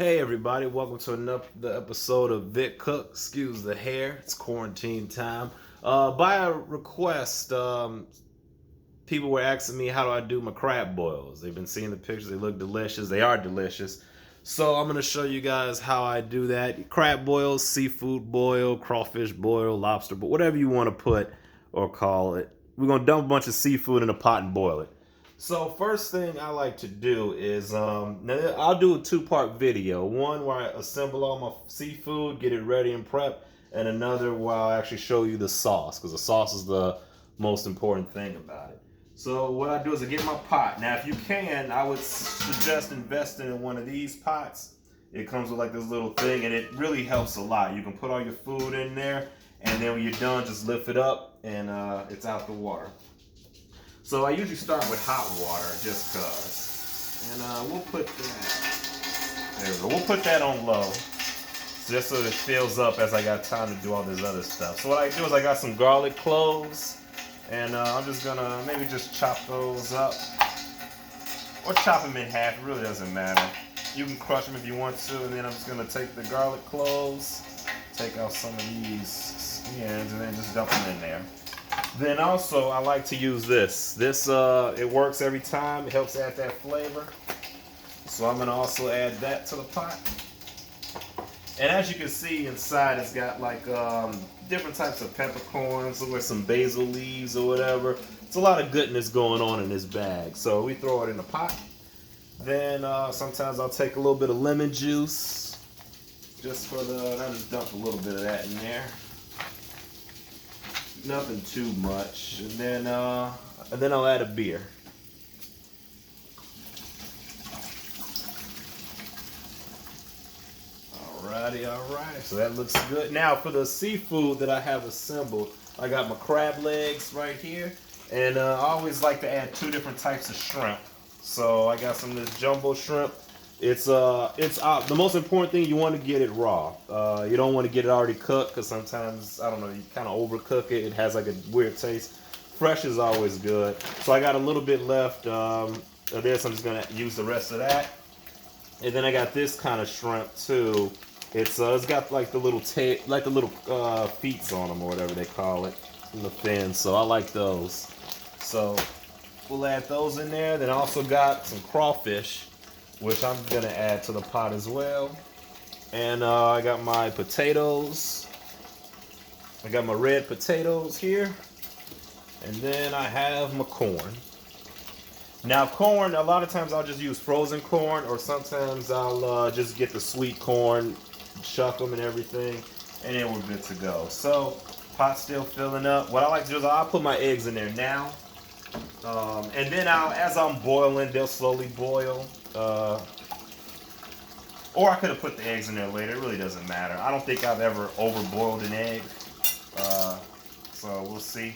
Hey everybody, welcome to another episode of Vickcook. Excuse the hair, it's quarantine time. By a request, people were asking me how do I do my crab boils. They've been seeing the pictures, they look delicious, they are delicious. So I'm going to show you guys how I do that. Crab boils, seafood boil, crawfish boil, lobster boil, whatever you want to put or call it. We're going to dump a bunch of seafood in a pot and boil it. So first thing I like to do is, now I'll do a two-part video. One where I assemble all my seafood, get it ready and prep, and another where I'll actually show you the sauce, because the sauce is the most important thing about it. So what I do is I get my pot. Now if you can, I would suggest investing in one of these pots. It comes with like this little thing, and it really helps a lot. You can put all your food in there, and then when you're done, just lift it up, and it's out the water. So I usually start with hot water just cause. And we'll put that, there we go. We'll put that on low just so it fills up as I got time to do all this other stuff. So what I do is I got some garlic cloves, and I'm just gonna maybe just chop those up. Or chop them in half, it really doesn't matter. You can crush them if you want to, and then I'm just gonna take the garlic cloves, take out some of these skins, and then just dump them in there. Then also, I like to use this. It works every time. It helps add that flavor. So I'm going to also add that to the pot. And as you can see inside, it's got like different types of peppercorns, look like some basil leaves or whatever. It's a lot of goodness going on in this bag. So we throw it in the pot. Then sometimes I'll take a little bit of lemon juice. Just for I'll just dump a little bit of that in there. Nothing too much, and then I'll add a beer. Alrighty. So that looks good. Now for the seafood that I have assembled, I got my crab legs right here, and I always like to add two different types of shrimp. So I got some of this jumbo shrimp. It's the most important thing, you want to get it raw. You don't want to get it already cooked, because sometimes, I don't know, you kind of overcook it. It has like a weird taste. Fresh is always good. So I got a little bit left of this. I'm just gonna use the rest of that. And then I got this kind of shrimp too. It's got like the little feet on them or whatever they call it, in the fins. So I like those. So we'll add those in there. Then I also got some crawfish, which I'm gonna add to the pot as well. And I got my potatoes. I got my red potatoes here. And then I have my corn. Now corn, a lot of times I'll just use frozen corn, or sometimes I'll just get the sweet corn, shuck them and everything, and then we're good to go. So, pot's still filling up. What I like to do is I'll put my eggs in there now. And then as I'm boiling, they'll slowly boil. Or I could have put the eggs in there later. It really doesn't matter. I don't think I've ever overboiled an egg. So we'll see.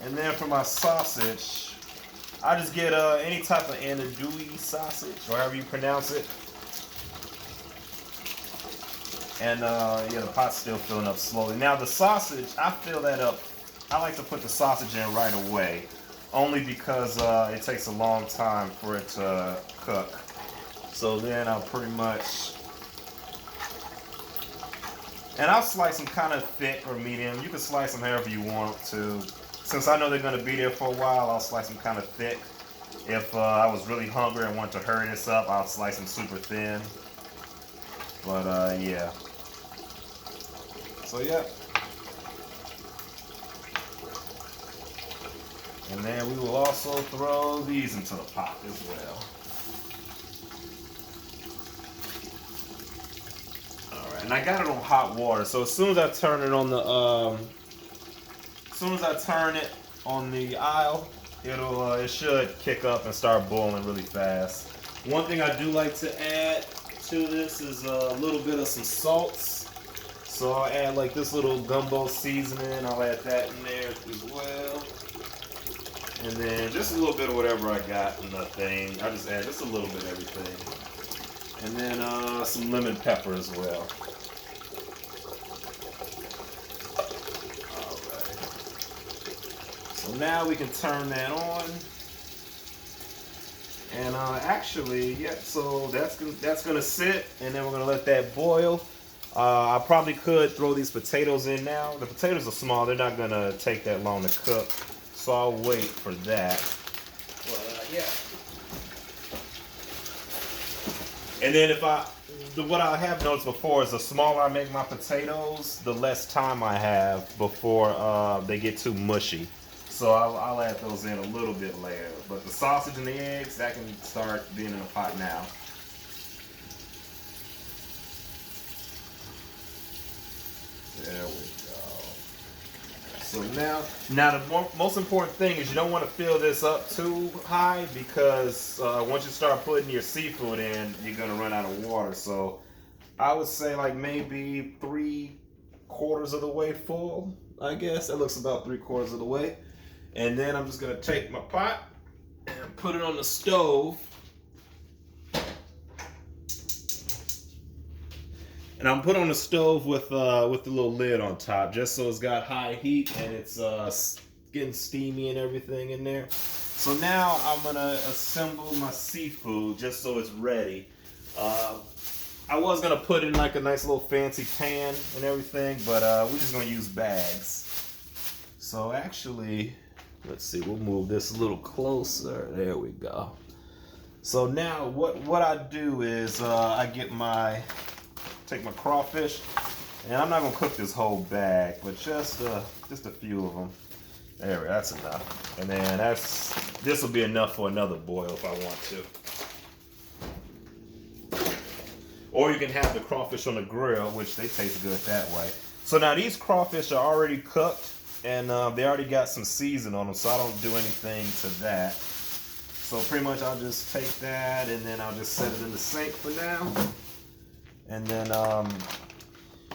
And then for my sausage, I just get any type of andouille sausage, or however you pronounce it. And yeah, the pot's still filling up slowly. Now the sausage, I fill that up. I like to put the sausage in right away, only because it takes a long time for it to cook. So then I'll pretty much, and I'll slice them kind of thick or medium. You can slice them however you want to. Since I know they're going to be there for a while, I'll slice them kind of thick. If I was really hungry and want to hurry this up, I'll slice them super thin. But yeah. So yeah. And then we will also throw these into the pot as well. Alright, and I got it on hot water, so as soon as I turn it on the aisle, it should kick up and start boiling really fast. One thing I do like to add to this is a little bit of some salts. So I'll add like this little gumbo seasoning. I'll add that in there as well. And then just a little bit of whatever I got in the thing. I just add just a little bit of everything. And then some lemon pepper as well. So now we can turn that on. And actually, yeah, so that's gonna sit, and then we're gonna let that boil. I probably could throw these potatoes in now. The potatoes are small; they're not gonna take that long to cook, so I'll wait for that. But yeah. And then what I have noticed before is the smaller I make my potatoes, the less time I have before they get too mushy. So I'll add those in a little bit later. But the sausage and the eggs, that can start being in the pot now. There we go. So now the most important thing is you don't want to fill this up too high, because once you start putting your seafood in, you're going to run out of water. So I would say like maybe 3/4 of the way full, I guess. That looks about 3/4 of the way. And then I'm just going to take my pot and put it on the stove. And I'm put on the stove with the little lid on top, just so it's got high heat and it's getting steamy and everything in there. So now I'm gonna assemble my seafood just so it's ready. I was gonna put in like a nice little fancy pan and everything, but we're just gonna use bags. So actually, let's see, we'll move this a little closer. There we go. So now what I do is I take my crawfish, and I'm not gonna cook this whole bag, but just a few of them. There, that's enough. And then this will be enough for another boil if I want to. Or you can have the crawfish on the grill, which they taste good that way. So now these crawfish are already cooked, and they already got some season on them, so I don't do anything to that. So pretty much I'll just take that, and then I'll just set it in the sink for now. And then,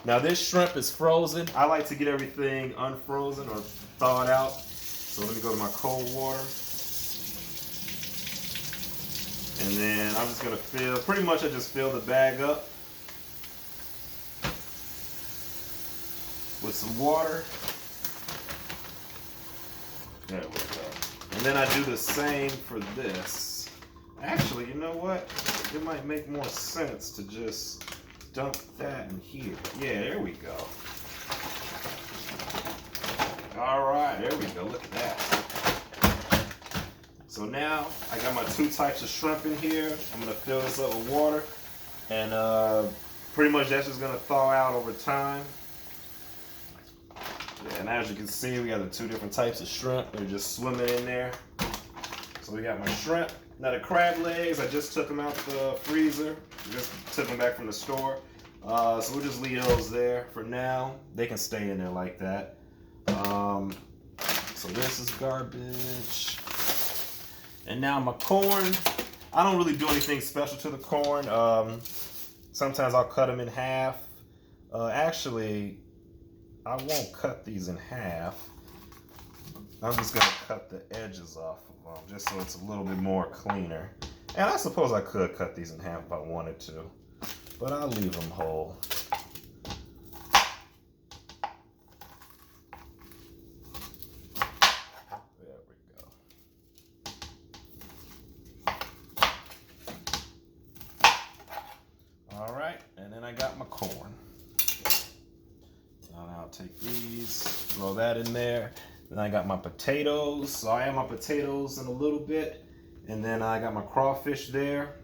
now this shrimp is frozen. I like to get everything unfrozen or thawed out. So let me go to my cold water. And then I'm just gonna pretty much I just fill the bag up with some water. There we go. And then I do the same for this. Actually, you know what? It might make more sense to just dump that in here. Yeah, there we go. All right, there we go. Look at that. So now I got my 2 types of shrimp in here. I'm gonna fill this up with water, and pretty much that's just gonna thaw out over time. Yeah, and as you can see, we got the 2 different types of shrimp. They're just swimming in there. So we got my shrimp. Now the crab legs, I just took them out the freezer. Just took them back from the store. So we'll just leave those there for now. They can stay in there like that. So this is garbage. And now my corn. I don't really do anything special to the corn. Sometimes I'll cut them in half. Actually, I won't cut these in half. I'm just gonna cut the edges off of them just so it's a little bit more cleaner. And I suppose I could cut these in half if I wanted to, but I'll leave them whole. There we go. All right, and then I got my corn. Now I'll take these, throw that in there. Then I got my potatoes. So I have my potatoes in a little bit. And then I got my crawfish there.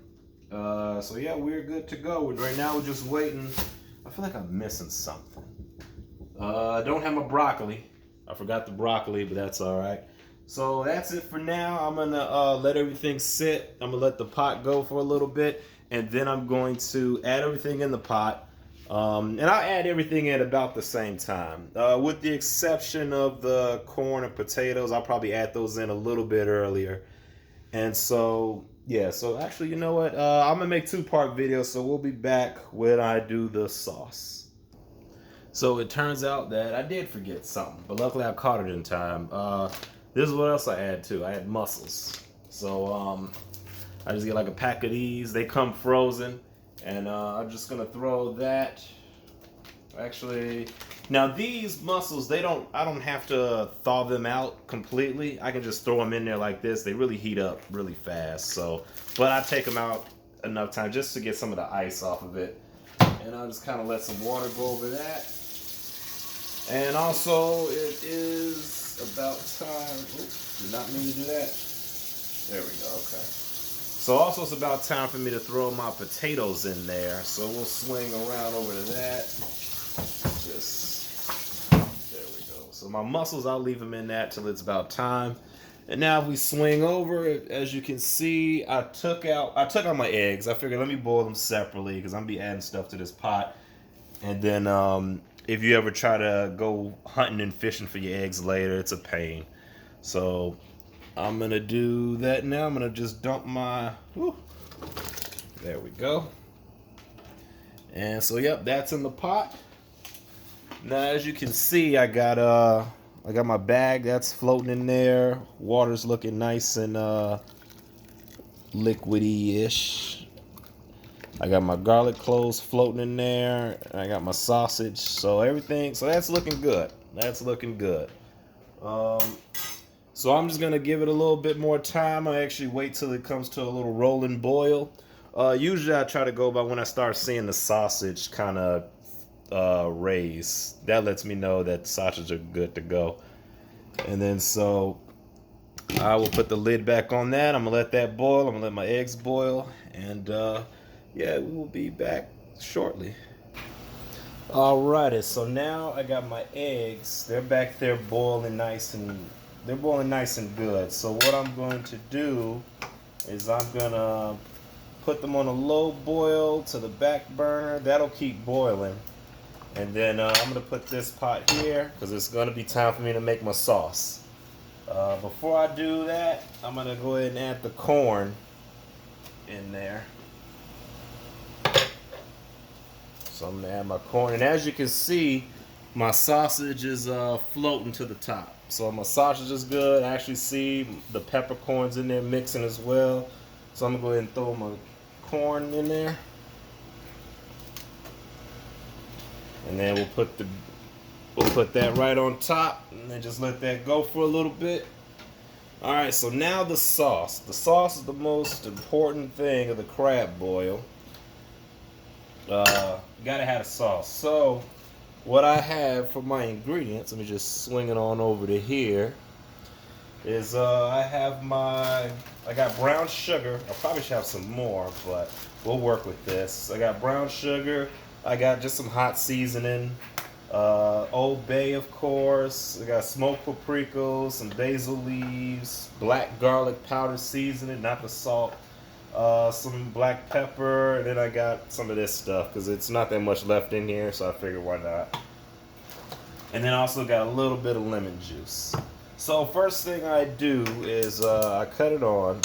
So yeah, we're good to go. Right now we're just waiting. I feel like I'm missing something. I don't have my broccoli. I forgot the broccoli, but that's all right. So that's it for now. I'm gonna let everything sit. I'm gonna let the pot go for a little bit. And then I'm going to add everything in the pot. And I'll add everything in about the same time. With the exception of the corn and potatoes, I'll probably add those in a little bit earlier. And so, yeah, so actually, you know what? I'm going to make 2-part videos, so we'll be back when I do the sauce. So it turns out that I did forget something, but luckily I caught it in time. This is what else I add too. I add mussels. So I just get like a pack of these. They come frozen. And I'm just going to throw that. Actually, now these mussels, I don't have to thaw them out completely. I can just throw them in there like this. They really heat up really fast. So, but I take them out enough time just to get some of the ice off of it. And I'll just kind of let some water go over that. And also, it is about time. Oops, did not mean to do that. There we go, okay. So also it's about time for me to throw my potatoes in there. So we'll swing around over to that. There we go. So my mussels, I'll leave them in that till it's about time. And now if we swing over, as you can see, I took out my eggs. I figured let me boil them separately because I'm gonna be adding stuff to this pot. And then if you ever try to go hunting and fishing for your eggs later, it's a pain. So I'm gonna do that now. I'm gonna just dump my, there we go. And so yep, that's in the pot. Now as you can see, I got my bag that's floating in there. Water's looking nice and liquidy-ish. I got my garlic cloves floating in there. I got my sausage. So everything, so that's looking good. That's looking good. So I'm just gonna give it a little bit more time. I actually wait till it comes to a little rolling boil. Usually I try to go by when I start seeing the sausage kind of raise. That lets me know that the sausages are good to go. And then so I will put the lid back on that. I'm gonna let that boil. I'm gonna let my eggs boil, and yeah, we will be back shortly. Alrighty, so now I got my eggs. They're back there boiling nice and good. So what I'm going to do is I'm gonna put them on a low boil to the back burner. That'll keep boiling. And then I'm gonna put this pot here because it's gonna be time for me to make my sauce. Before I do that, I'm gonna go ahead and add the corn in there. So I'm gonna add my corn, and as you can see, my sausage is floating to the top. So my sausage is good. I actually see the peppercorns in there mixing as well. So I'm gonna go ahead and throw my corn in there, and then we'll put that right on top, and then just let that go for a little bit. All right. So now the sauce. The sauce is the most important thing of the crab boil. Gotta have a sauce. So what I have for my ingredients, let me just swing it on over to here, is I got brown sugar. I probably should have some more, but we'll work with this. I got brown sugar. I got just some hot seasoning, Old Bay, of course. I got smoked paprika, some basil leaves, black garlic powder seasoning, not the salt. Some black pepper, and then I got some of this stuff because it's not that much left in here, so I figured why not. And then I also got a little bit of lemon juice. So first thing I do is I cut it on,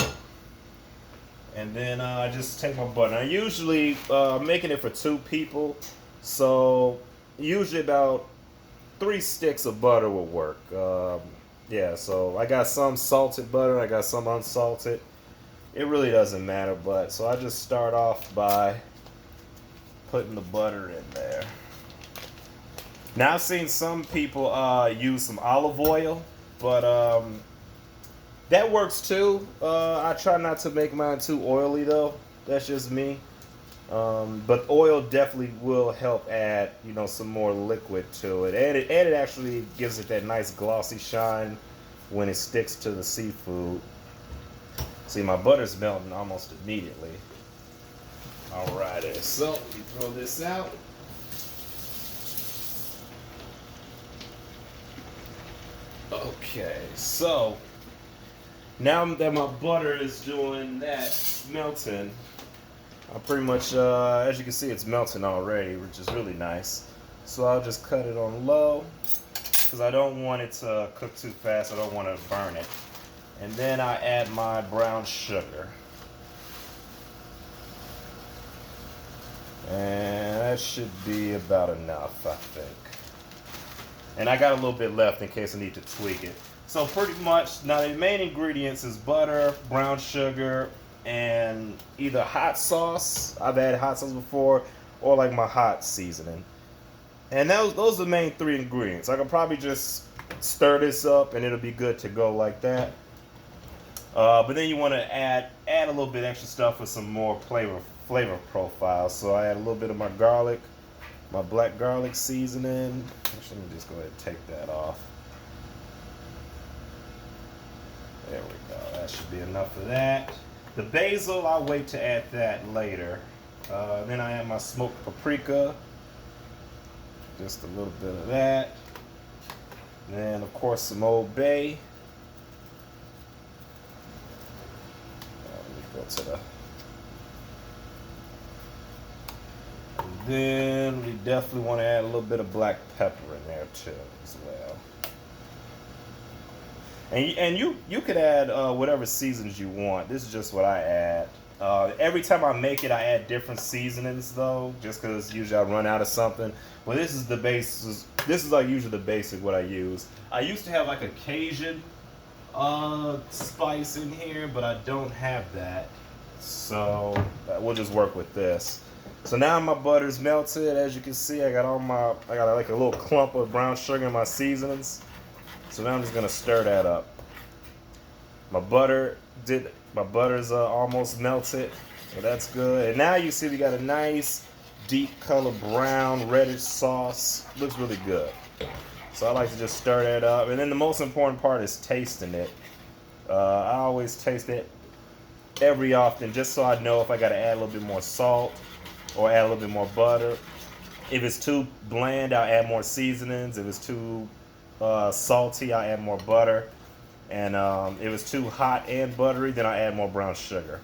and then I just take my butter. I usually making it for 2 people, so usually about 3 sticks of butter will work. Yeah, so I got some salted butter, I got some unsalted. It really doesn't matter, but so I just start off by putting the butter in there. Now I've seen some people use some olive oil, but that works too. I try not to make mine too oily though. That's just me. But oil definitely will help add, some more liquid to it, and it actually gives it that nice glossy shine when it sticks to the seafood. See, my butter's melting almost immediately. Alrighty, so we throw this out. Okay, so now that my butter is doing that melting, I pretty much, as you can see, it's melting already, which is really nice. So I'll just cut it on low because I don't want it to cook too fast. I don't want to burn it. And then I add my brown sugar. And that should be about enough, I think. And I got a little bit left in case I need to tweak it. So pretty much, now the main ingredients is butter, brown sugar, and either hot sauce. I've added hot sauce before, or like my hot seasoning. And those are the main 3 ingredients. I can probably just stir this up and it'll be good to go like that. But then you want to add a little bit extra stuff for some more flavor profile. So I add a little bit of my garlic, my black garlic seasoning. Actually, let me just go ahead and take that off. There we go. That should be enough of that. The basil, I'll wait to add that later. Then I add my smoked paprika. Just a little bit of that. Then, of course, some Old Bay. Let me go to the... And then we definitely want to add a little bit of black pepper in there too, as well. And you could add whatever seasons you want. This is just what I add. Every time I make it, I add different seasonings though, just because usually I run out of something. Well, this is the base. This is like usually the basic what I use. I used to have like a Cajun spice in here, but I don't have that. So we'll just work with this. So now my butter's melted. As you can see, I got like a little clump of brown sugar in my seasonings. So now I'm just gonna stir that up. My butter's almost melted, so that's good. And now you see we got a nice deep color brown reddish sauce. Looks really good. So I like to just stir that up. And then the most important part is tasting it. I always taste it every often just so I know if I gotta add a little bit more salt or add a little bit more butter. If it's too bland, I'll add more seasonings. If it's too salty, I add more butter, and if it's too hot and buttery, then I add more brown sugar.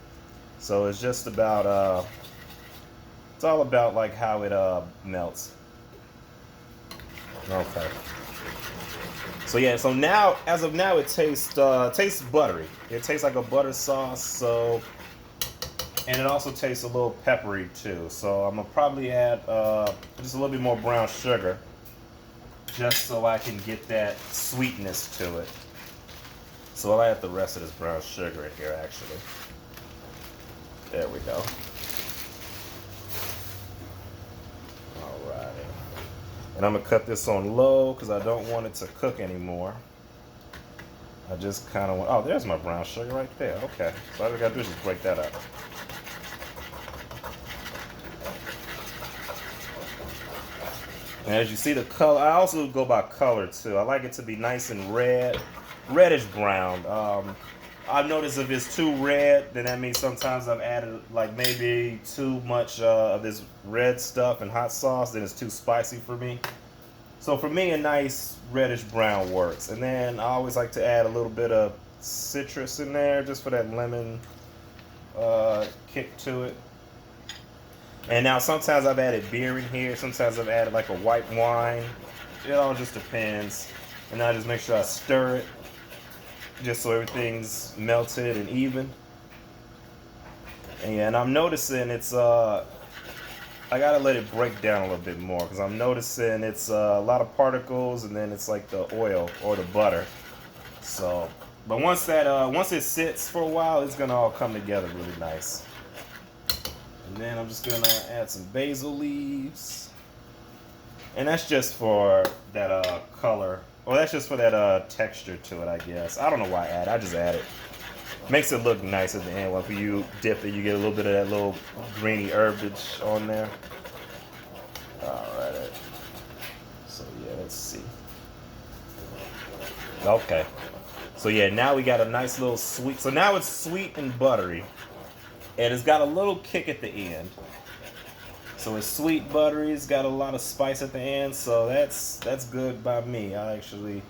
So it's just about it's all about like how it melts. Okay. So yeah, so now as of now it tastes buttery. It tastes like a butter sauce. So, and it also tastes a little peppery too. So I'm gonna probably add just a little bit more brown sugar, just so I can get that sweetness to it. So I'll add the rest of this brown sugar in here actually. There we go. Alright. And I'm gonna cut this on low because I don't want it to cook anymore. I just kind of want, oh, there's my brown sugar right there. Okay. So all I gotta do is just break that up. And as you see the color, I also go by color too. I like it to be nice and reddish brown. I've noticed if it's too red, then that means sometimes I've added like maybe too much of this red stuff and hot sauce, then it's too spicy for me. So for me, a nice reddish brown works. And then I always like to add a little bit of citrus in there just for that lemon kick to it. And now sometimes I've added beer in here. Sometimes I've added like a white wine. It all just depends. And I just make sure I stir it just so everything's melted and even. And I'm noticing it's I gotta let it break down a little bit more because I'm noticing it's a lot of particles and then it's like the oil or the butter. So, but once it sits for a while, it's gonna all come together really nice. And then I'm just gonna add some basil leaves, and that's just for that color, or that's just for that texture to it, I guess. I don't know why I add it. I just add it. Makes it look nice at the end. When you dip it, you get a little bit of that little greeny herbage on there. Alright. So yeah, let's see. Okay. So yeah, now we got a nice little sweet. So now it's sweet and buttery. And it's got a little kick at the end. So it's sweet, buttery, it's got a lot of spice at the end. So that's good by me. I actually,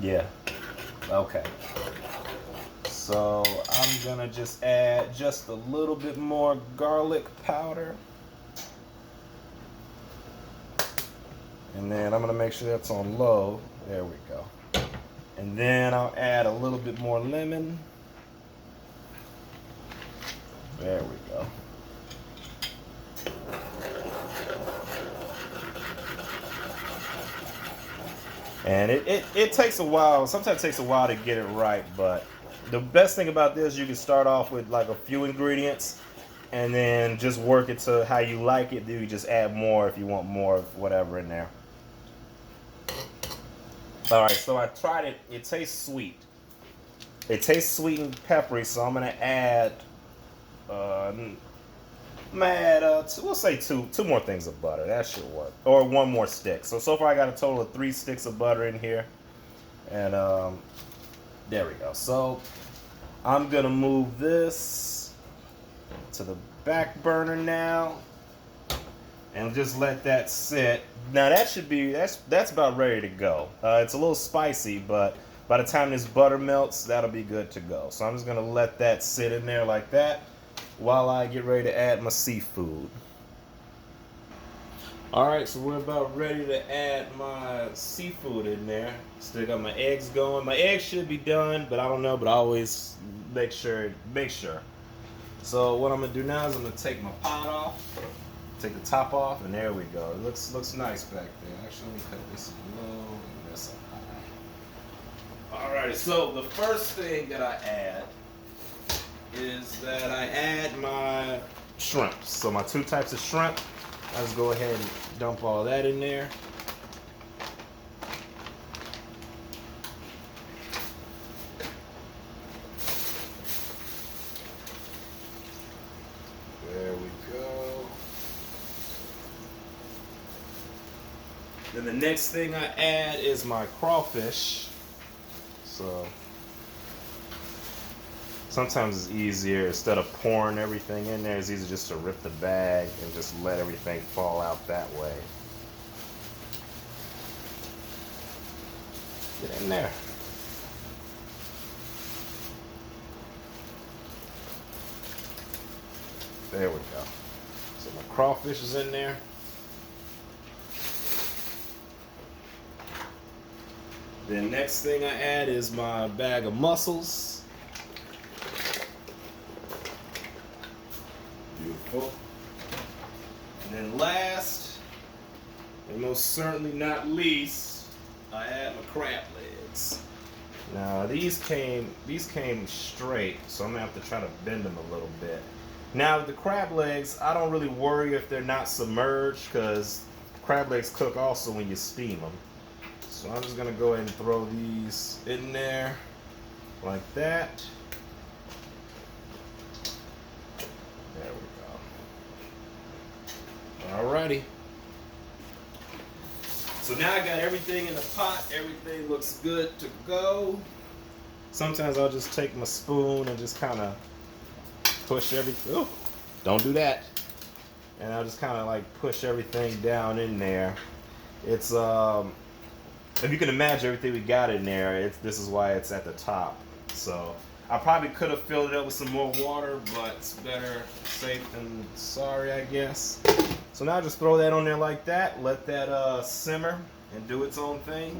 yeah. Okay. So I'm gonna just add just a little bit more garlic powder. And then I'm gonna make sure that's on low. There we go. And then I'll add a little bit more lemon. There we go. And it takes a while. Sometimes it takes a while to get it right, but the best thing about this, you can start off with like a few ingredients, and then just work it to how you like it. Then you just add more if you want more of whatever in there. All right, so I tried it. It tastes sweet. It tastes sweet and peppery, so I'm gonna add. We'll say two more things of butter. That should work, or one more stick. So far I got a total of 3 sticks of butter in here, and there we go. So I'm gonna move this to the back burner now, and just let that sit. Now that's about ready to go. It's a little spicy, but by the time this butter melts, that'll be good to go. So I'm just gonna let that sit in there like that while I get ready to add my seafood. Alright, so we're about ready to add my seafood in there. Still got my eggs going. My eggs should be done, but I don't know, but I always make sure. So what I'm gonna do now is I'm gonna take my pot off, take the top off, and there we go. It looks nice back there. Actually, let me cut this low and this up high. Alrighty, so the first thing that I add is that I add my shrimp. So my 2 types of shrimp. I just go ahead and dump all that in there. There we go. Then the next thing I add is my crawfish. So sometimes it's easier, instead of pouring everything in there, it's easier just to rip the bag and just let everything fall out that way. Get in there. There we go. So my crawfish is in there. The next thing I add is my bag of mussels. Beautiful. And then last, and most certainly not least, I add my crab legs. Now these came straight, so I'm gonna have to try to bend them a little bit. Now the crab legs, I don't really worry if they're not submerged, because crab legs cook also when you steam them. So I'm just gonna go ahead and throw these in there like that. There we go. Alrighty. So now I got everything in the pot. Everything looks good to go. Sometimes I'll just take my spoon and just kind of push everything. Oh, don't do that. And I'll just kind of like push everything down in there. It's if you can imagine everything we got in there, this is why it's at the top. So I probably could have filled it up with some more water, but it's better safe than sorry, I guess. So now just throw that on there like that. Let that simmer and do its own thing.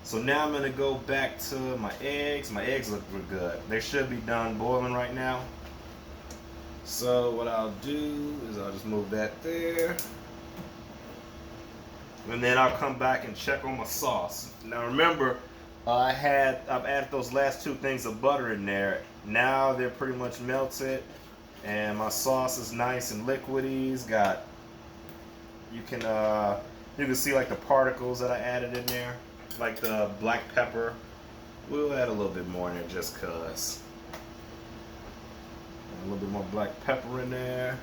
So now I'm gonna go back to my eggs. My eggs look good. They should be done boiling right now. So what I'll do is I'll just move that there. And then I'll come back and check on my sauce. Now remember, I've added those last 2 things of butter in there. Now they're pretty much melted, and my sauce is nice and liquidy. It's got, you can see like the particles that I added in there, like the black pepper. We'll add a little bit more in there just cause. A little bit more black pepper in there,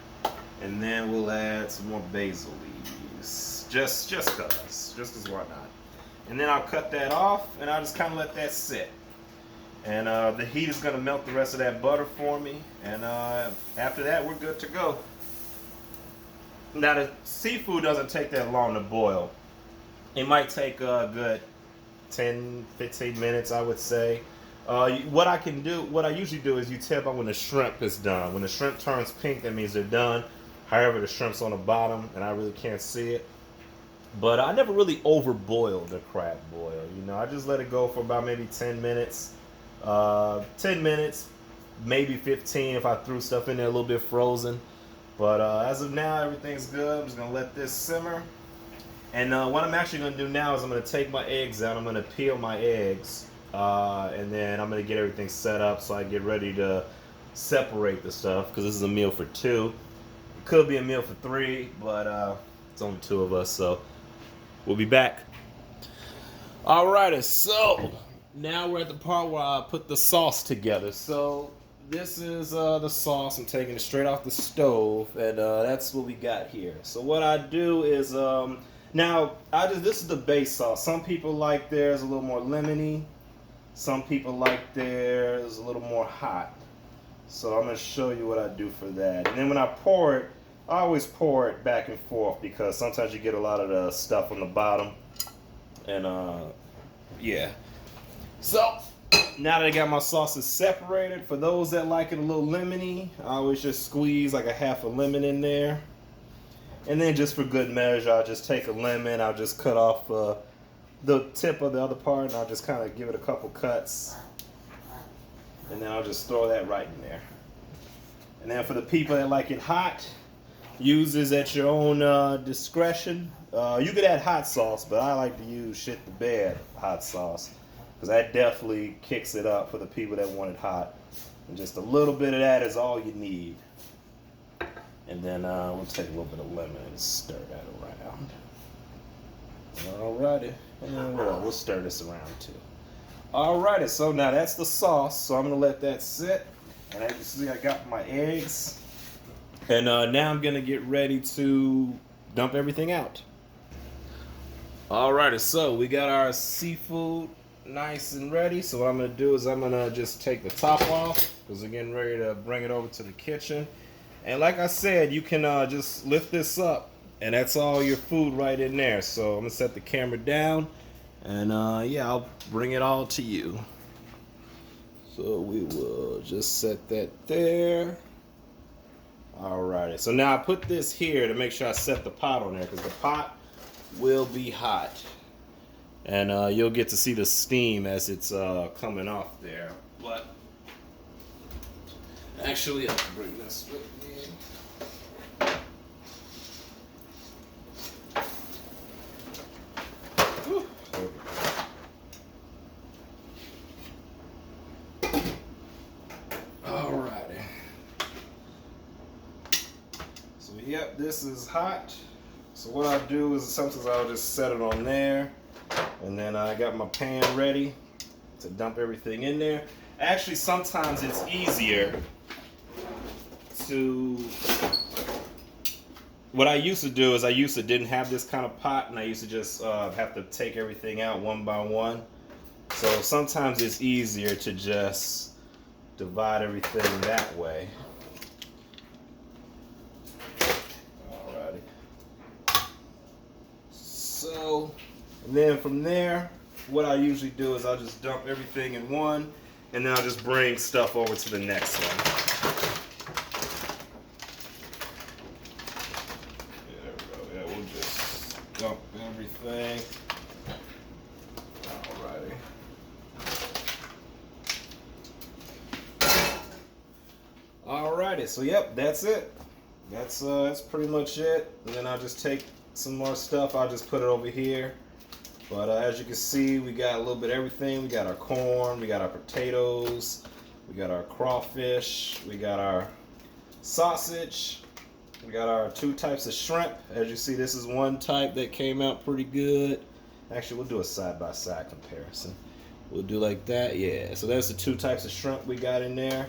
and then we'll add some more basil leaves. Just cause why not? And then I'll cut that off, and I'll just kind of let that sit. And the heat is gonna melt the rest of that butter for me. And after that, we're good to go. Now the seafood doesn't take that long to boil. It might take a good 10, 15 minutes, I would say. What I usually do is you tell by when the shrimp is done. When the shrimp turns pink, that means they're done. However, the shrimp's on the bottom, and I really can't see it. But I never really overboil the crab boil. You know, I just let it go for about maybe 10 minutes. 10 minutes, maybe 15 if I threw stuff in there a little bit frozen. But as of now, everything's good. I'm just going to let this simmer. And what I'm actually going to do now is I'm going to take my eggs out. I'm going to peel my eggs. And then I'm going to get everything set up so I get ready to separate the stuff because this is a meal for 2. It could be a meal for 3, but it's only 2 of us, so we'll be back. Alrighty, so now we're at the part where I put the sauce together. So this is the sauce. I'm taking it straight off the stove, and that's what we got here. So what I do is this is the base sauce. Some people like theirs a little more lemony. Some people like theirs a little more hot. So I'm gonna show you what I do for that. And then when I pour it, I always pour it back and forth because sometimes you get a lot of the stuff on the bottom. And yeah. So now that I got my sauces separated, for those that like it a little lemony, I always just squeeze like a half a lemon in there. And then just for good measure, I'll just take a lemon, I'll just cut off the tip of the other part, and I'll just kind of give it a couple cuts. And then I'll just throw that right in there. And then for the people that like it hot, use this at your own discretion. You could add hot sauce, but I like to use shit the bed hot sauce because that definitely kicks it up for the people that want it hot. And just a little bit of that is all you need. And then we'll take a little bit of lemon and stir that around. Alrighty, and then we'll stir this around too. Alrighty, so now that's the sauce. So I'm gonna let that sit. And as you see, I got my eggs. And now I'm gonna get ready to dump everything out. Alrighty, so we got our seafood nice and ready. So what I'm gonna do is I'm gonna just take the top off because we're getting ready to bring it over to the kitchen. And like I said, you can just lift this up and that's all your food right in there. So I'm gonna set the camera down and yeah, I'll bring it all to you. So we will just set that there. Alrighty, so now I put this here to make sure I set the pot on there because the pot will be hot. And you'll get to see the steam as it's coming off there. But actually, I'll bring this with me. Whew. Alrighty. So yep, this is hot. So what I do is sometimes I'll just set it on there, and then I got my pan ready to dump everything in there. Actually, sometimes it's easier to. What I used to do is didn't have this kind of pot, and I used to just have to take everything out one by one. So sometimes it's easier to just divide everything that way. So, and then from there, what I usually do is I'll just dump everything in one, and then I'll just bring stuff over to the next one. There we go. Yeah, we'll just dump everything. Alrighty, so yep, that's it. That's pretty much it. And then I'll just take some more stuff. I'll just put it over here. But as you can see, we got a little bit of everything. We got our corn, we got our potatoes, we got our crawfish, we got our sausage, we got our 2 types of shrimp. As you see, this is one type that came out pretty good. Actually, we'll do a side-by-side comparison. We'll do like that, yeah. So that's the 2 types of shrimp we got in there.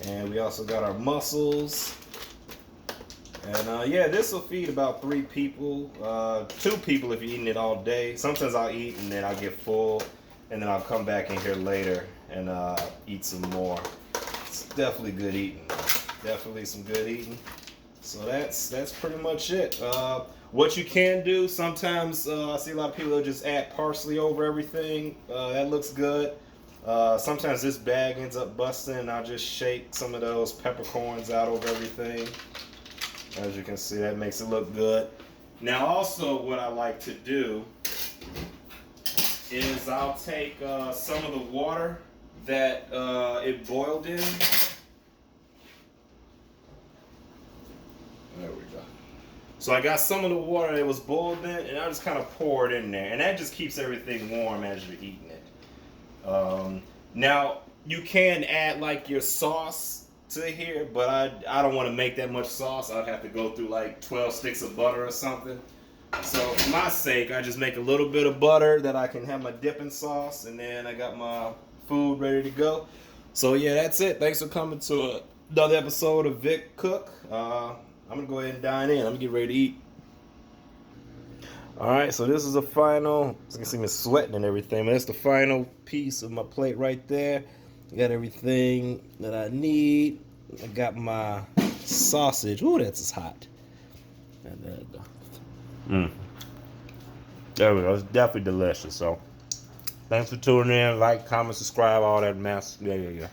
And we also got our mussels. And yeah, this will feed about 3 people, 2 people if you're eating it all day. Sometimes I'll eat and then I'll get full, and then I'll come back in here later and eat some more. It's definitely good eating. Definitely some good eating. So that's pretty much it. What you can do, sometimes I see a lot of people that just add parsley over everything. That looks good. Sometimes this bag ends up busting, and I'll just shake some of those peppercorns out over everything. As you can see, that makes it look good. Now also what I like to do is I'll take some of the water that it boiled in. There we go. So I got some of the water that was boiled in, and I just kind of pour it in there. And that just keeps everything warm as you're eating it. Now, you can add like your sauce to here, but I don't want to make that much sauce. I'd have to go through like 12 sticks of butter or something. So for my sake, I just make a little bit of butter that I can have my dipping sauce, and then I got my food ready to go. So yeah, that's it. Thanks for coming to another episode of Vickcook. I'm gonna go ahead and dine in. I'm gonna get ready to eat. All right, so this is the final. As you can see me sweating and everything, but that's the final piece of my plate right there. I got everything that I need. I got my sausage. Ooh, that's hot. And there we go. There we go. It's definitely delicious. So, thanks for tuning in. Like, comment, subscribe, all that mess. Yeah.